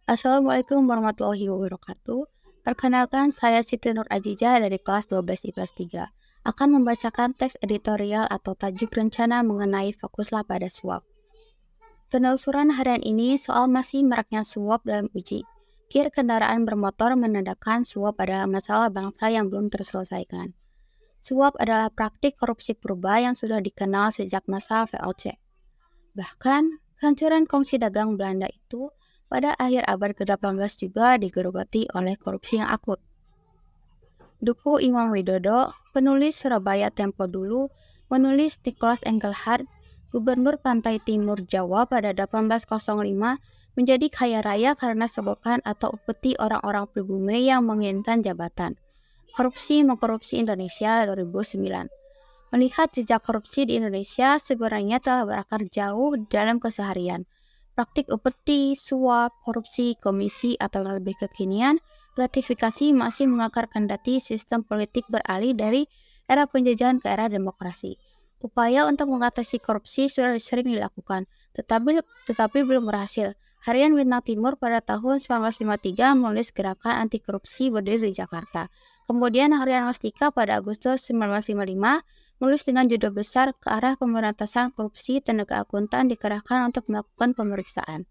Assalamualaikum warahmatullahi wabarakatuh. Perkenalkan, saya Siti Nur Ajijah dari kelas 12 IPS 3. Akan membacakan teks editorial atau tajuk rencana mengenai fokuslah pada suap. Penelusuran harian ini soal masih maraknya suap dalam uji. Kir kendaraan bermotor menandakan suap adalah masalah bangsa yang belum terselesaikan. Suap adalah praktik korupsi purba yang sudah dikenal sejak masa VOC. Bahkan, kehancuran kongsi dagang Belanda itu pada akhir abad ke-18 juga digerogoti oleh korupsi yang akut. Duku Imam Widodo, penulis Surabaya Tempo dulu, menulis Nicholas Engelhardt, Gubernur Pantai Timur Jawa pada 1805, menjadi kaya raya karena sogokan atau upeti orang-orang pribumi yang menginginkan jabatan. Korupsi mengkorupsi Indonesia 2009. Melihat jejak korupsi di Indonesia sebenarnya telah berakar jauh dalam keseharian. Praktik upeti, suap, korupsi, komisi, atau yang lebih kekinian, gratifikasi masih mengakar kendati sistem politik beralih dari era penjajahan ke era demokrasi. Upaya untuk mengatasi korupsi sudah sering dilakukan, tetapi belum berhasil. Harian Bintang Timur pada tahun 1953 menulis gerakan anti korupsi berdiri di Jakarta. Kemudian Harian Mustika pada Agustus 1955 menulis dengan judul besar ke arah pemberantasan korupsi, tenaga akuntan dikerahkan untuk melakukan pemeriksaan.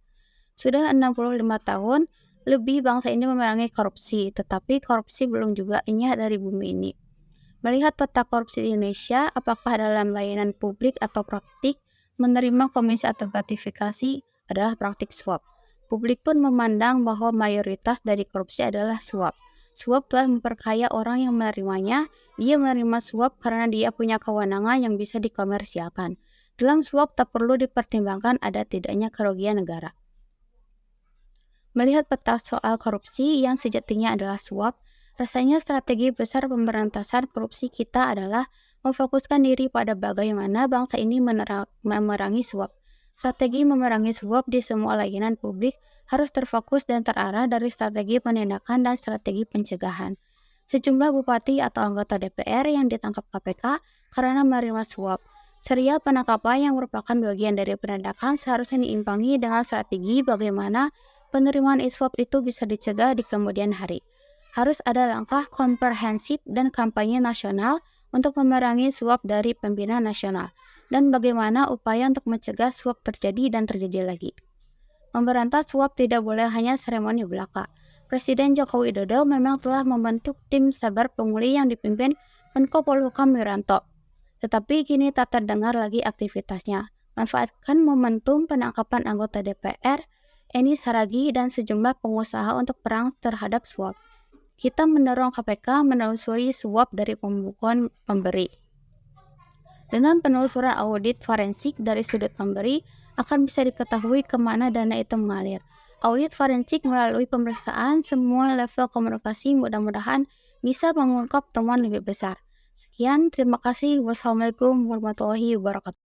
Sudah 65 tahun lebih bangsa ini memerangi korupsi, tetapi korupsi belum juga inyah dari bumi ini. Melihat peta korupsi di Indonesia, apakah dalam layanan publik atau praktik menerima komisi atau gratifikasi adalah praktik suap. Publik pun memandang bahwa mayoritas dari korupsi adalah suap. Suap telah memperkaya orang yang menerimanya. Dia menerima suap karena dia punya kewenangan yang bisa dikomersialkan. Dalam suap tak perlu dipertimbangkan ada tidaknya kerugian negara. Melihat peta soal korupsi yang sejatinya adalah suap, rasanya strategi besar pemberantasan korupsi kita adalah memfokuskan diri pada bagaimana bangsa ini memerangi suap. Strategi memerangi suap di semua layanan publik harus terfokus dan terarah dari strategi penindakan dan strategi pencegahan. Sejumlah bupati atau anggota DPR yang ditangkap KPK karena menerima suap. Serial penangkapan yang merupakan bagian dari penindakan seharusnya diimbangi dengan strategi bagaimana penerimaan suap itu bisa dicegah di kemudian hari. Harus ada langkah komprehensif dan kampanye nasional untuk memerangi suap dari pembina nasional, dan bagaimana upaya untuk mencegah suap terjadi dan terjadi lagi. Memberantas suap tidak boleh hanya seremoni belaka. Presiden Joko Widodo memang telah membentuk tim sabar pungli yang dipimpin Menko Polhukam Wiranto. Tetapi kini tak terdengar lagi aktivitasnya. Manfaatkan momentum penangkapan anggota DPR, Eni Saragih, dan sejumlah pengusaha untuk perang terhadap suap. Kita mendorong KPK menelusuri suap dari pembukuan pemberi. Dengan penelusuran audit forensik dari sudut pemberi, akan bisa diketahui kemana dana itu mengalir. Audit forensik melalui pemeriksaan semua level komunikasi mudah-mudahan bisa mengungkap temuan lebih besar. Sekian, terima kasih. Wassalamualaikum warahmatullahi wabarakatuh.